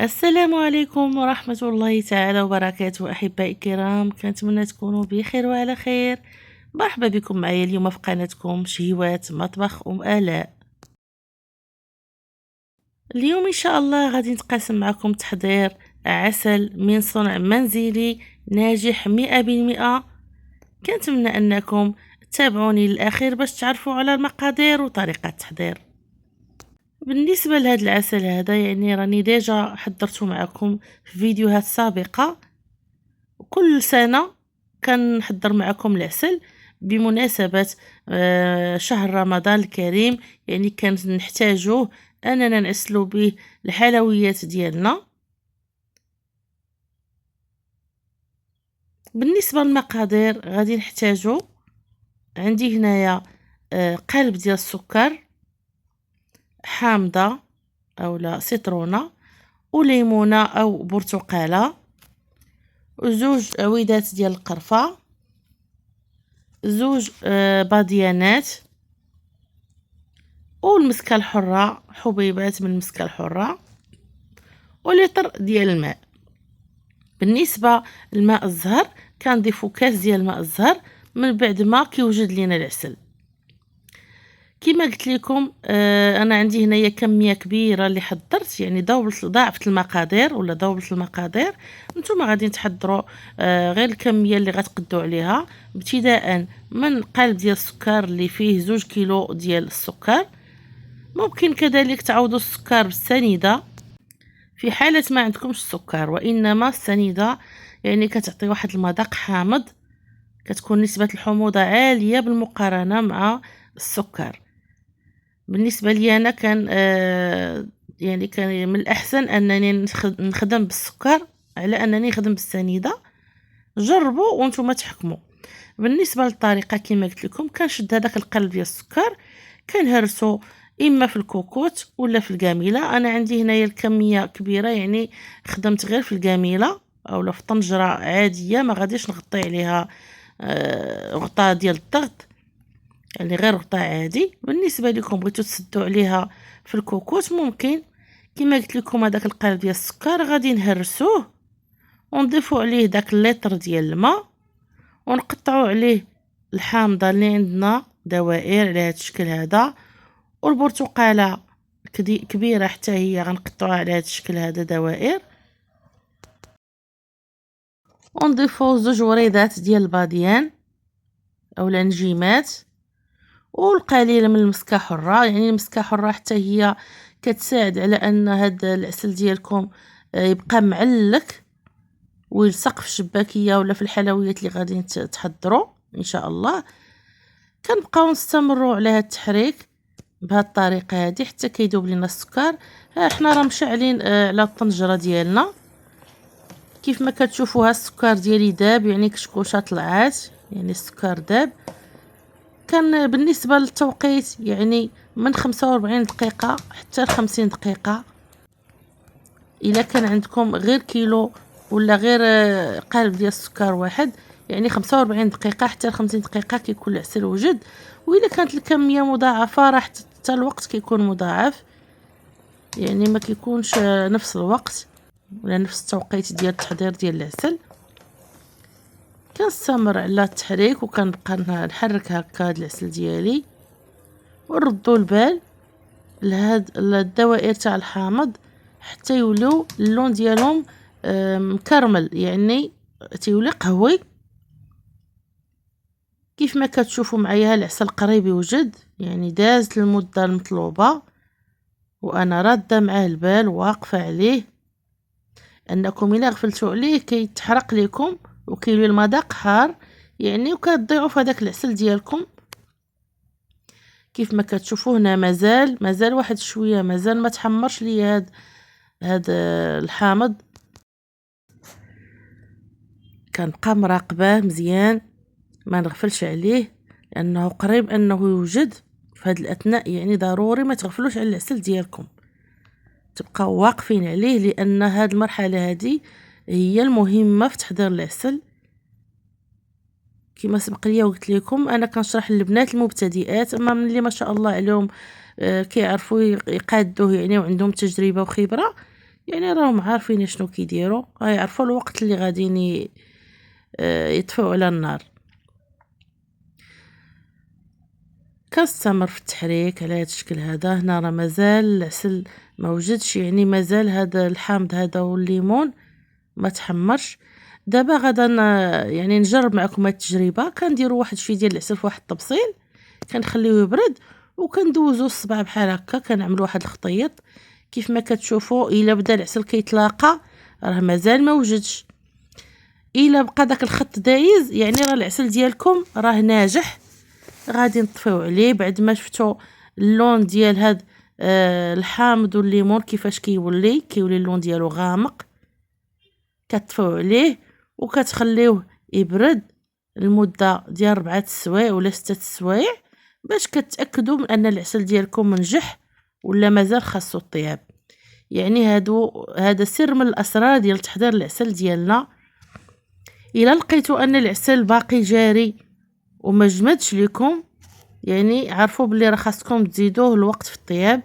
السلام عليكم ورحمة الله تعالى وبركاته. أحبائي الكرام، كنتمنى تكونوا بخير وعلى خير. مرحبا بكم معايا اليوم في قناتكم شهيوات مطبخ آلاء. اليوم إن شاء الله غادي نتقاسم معكم تحضير عسل من صنع منزلي ناجح 100%. كنتمنى أنكم تتابعوني للأخير باش تعرفوا على المقادير وطريقة التحضير. بالنسبه لهذا العسل هذا يعني راني ديجا حضرته معكم في فيديوهات سابقه. كل سنه كنحضر معكم العسل بمناسبه شهر رمضان الكريم، يعني كنحتاجوه اننا نعسلوا به الحلويات ديالنا. بالنسبه للمقادير غادي نحتاجو، عندي هنايا قالب ديال السكر حامضه اولا سيترونه وليمونه او برتقاله وزوج عويدات ديال القرفه، زوج باديانات والمسكه الحره، حبيبات من المسكه الحره ولتر ديال الماء. بالنسبه للماء الزهر كنضيفوا كاس ديال الماء الزهر من بعد ما كيوجد لينا العسل. كما قلت لكم انا عندي هنايا كميه كبيره اللي حضرت، يعني ضاعفت المقادير ولا ضوبلت المقادير. نتوما غادي تحضروا غير الكميه اللي غتقدوا عليها، ابتداء من قالب ديال السكر اللي فيه 2 كيلو ديال السكر. ممكن كذلك تعوضوا السكر بالسنيده في حاله ما عندكمش السكر، وانما السنيده يعني كتعطي واحد المذاق حامض، كتكون نسبه الحموضه عاليه بالمقارنه مع السكر. بالنسبه لي انا كان يعني كان من الاحسن انني نخدم بالسكر على انني نخدم بالسنيده. جربوا وانتم تحكموا. بالنسبه للطريقه كما قلت لكم، كنشد هذاك القلب ديال السكر كنهرسو اما في الكوكوت ولا في الكاميله. انا عندي هنايا الكميه كبيره، يعني خدمت غير في الكاميله اولا في طنجره عاديه، ما غاديش نغطي عليها غطاء ديال الضغط، يعني غير غطاء عادي. بالنسبه لكم بغيتو تسدوا عليها في الكوكوت، ممكن كما قلت لكم هذاك القالب ديال السكر غادي نهرسوه ونضيفوا عليه داك اللتر ديال الماء ونقطعوا عليه الحامضه اللي عندنا دوائر على هذا الشكل هذا، والبرتقاله كبيره حتى هي غنقطعوها على هذا الشكل هذا دوائر، ونضيفوا 2 وريضات ديال الباديان اولا نجيمات والقليل من المسكه حره. يعني المسكه حره حتى هي كتساعد على ان هذا العسل ديالكم يبقى معلك ويلصق في الشباكيه ولا في الحلويات اللي غادي تحضروا ان شاء الله. كنبقاو نستمروا على هذا التحريك بهذه الطريقه هذه حتى كيذوب لنا السكر. احنا راه مشعلين على الطنجره ديالنا، كيف ما كتشوفوها السكر ديالي داب، يعني كشكوشه طلعات، يعني السكر داب. كان بالنسبه للتوقيت يعني من 45 دقيقه حتى ل 50 دقيقه. الا كان عندكم غير كيلو ولا غير قالب ديال السكر واحد، يعني 45 دقيقه حتى ل 50 دقيقه كيكون العسل وجد. واذا كانت الكميه مضاعفه راه حتى الوقت كيكون مضاعف، يعني ما كيكونش نفس الوقت ولا نفس التوقيت ديال التحضير ديال العسل. كنستمر على التحريك وكنبقى نحرك هكا هاد العسل ديالي، ونردوا البال لهاد الدوائر تاع الحامض حتى يوليو اللون ديالهم مكرمل، يعني تيولي قهوي. كيف ما كتشوفوا معايا العسل قريب يوجد، يعني دازت المده المطلوبه وانا راده معاه البال واقفه عليه، انكم الا غفلتوا عليه كيتحرق لكم وكيولي المذاق حار، يعني وكتضيعوا في هذاك العسل ديالكم. كيف ما كتشوفوا هنا مازال واحد شويه، مازال ما تحمرش لي هاد الحامض. كنبقى مراقباه مزيان ما نغفلش عليه، لانه قريب انه يوجد في هاد الاثناء. يعني ضروري ما تغفلوش على العسل ديالكم، تبقاو واقفين عليه، لان هاد المرحله هذه هي المهمه في تحضير العسل. كما سبق لي وقلت لكم انا كنشرح للبنات المبتدئات، اما من اللي ما شاء الله عليهم كيعرفوا يقادوه يعني وعندهم تجربه وخبره، يعني راهم عارفين شنو كيديروا، يعرفوا الوقت اللي غاديين يطفيو على النار. كنستمر في التحريك على هذا الشكل هذا. هنا راه مازال العسل ما وجدش، يعني مازال هذا الحامض هذا والليمون ما تحمرش. دابا غادا يعني نجرب معكم هاد التجربه. كنديروا واحد شويه ديال العسل في واحد الطبسيل، كنخليوه يبرد وكندوزو الصباع بحال هكا، كنعملوا واحد الخطيط كيف ما كتشوفوا. الا بدا العسل كيتلاقى راه مازال ما وجدش. الا بقى داك الخط دايز يعني راه العسل ديالكم راه ناجح. غادي نطفيو عليه بعد ما شفتوا اللون ديال هاد الحامض والليمون كيفاش كيولي اللون ديالو غامق. كتطفيو عليه وكتخليوه يبرد لمده ديال 4 سوايع ولا 6 سوايع باش كتاكدوا من ان العسل ديالكم منجح ولا مازال خاصو الطياب. يعني هذا سر من الاسرار ديال تحضير العسل ديالنا. الا لقيتوا ان العسل باقي جاري وما جمدش لكم، يعني عرفوا بلي راه خاصكم تزيدوه الوقت في الطياب.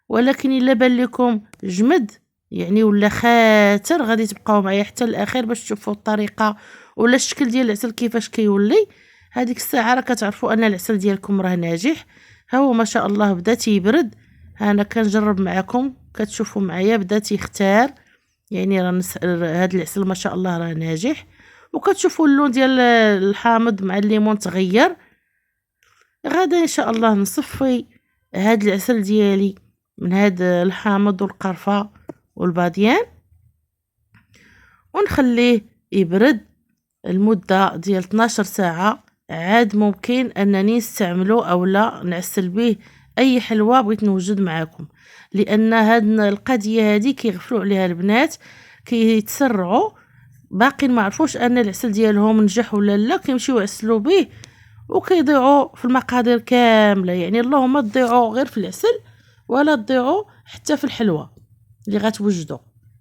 ولكن الا بان لكم جمد يعني ولا خاتر، غادي تبقاو معايا حتى الاخير باش تشوفوا الطريقه ولا الشكل ديال العسل كيفاش كيولي. هذيك الساعه راه كتعرفوا ان العسل ديالكم راه ناجح. ها هو ما شاء الله بدا تيبرد. انا كنجرب معكم كتشوفوا معايا بدا تيختار. يعني راه هذا العسل ما شاء الله راه ناجح. وكتشوفوا اللون ديال الحامض مع الليمون تغير. غدا ان شاء الله نصفي هاد العسل ديالي من هاد الحامض والقرفه والباديان ونخليه يبرد المده ديال 12 ساعه. عاد ممكن انني نستعملو او لا نعسل به اي حلوى بغيت نوجد معاكم، لان هاد القضيه هذه كيغفلوا عليها البنات، كيتسرعوا باقي ما عرفوش ان العسل ديالهم نجح ولا لا، كيمشيو يعسلوا به وكيضيعوا في المقادير كامله. يعني اللهم تضيعوا غير في العسل ولا تضيعوا حتى في الحلوى اللي غتوجدوا.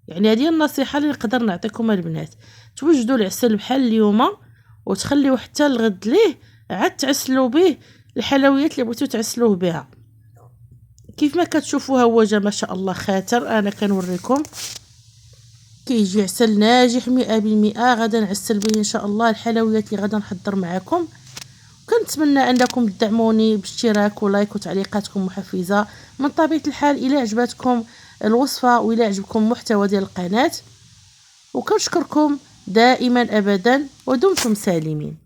يعني هذه النصيحه اللي نقدر نعطيكم البنات، توجدوا العسل بحال اليوم وتخليوه حتى الغد ليه عاد تعسلوا به الحلويات اللي بغيتو تعسلوه بها. كيف ما كتشوفوا هو جا ما شاء الله خاتر. انا كنوريكم كيجي عسل ناجح 100%. غادا نعسل به ان شاء الله الحلويات اللي غادا نحضر معكم. كنتمنى انكم تدعموني باشتراك ولايك وتعليقاتكم محفزه. من طبيعه الحال الى عجبتكم الوصفه والى عجبكم المحتوى ديال القناه، وكنشكركم دائما ابدا ودمتم سالمين.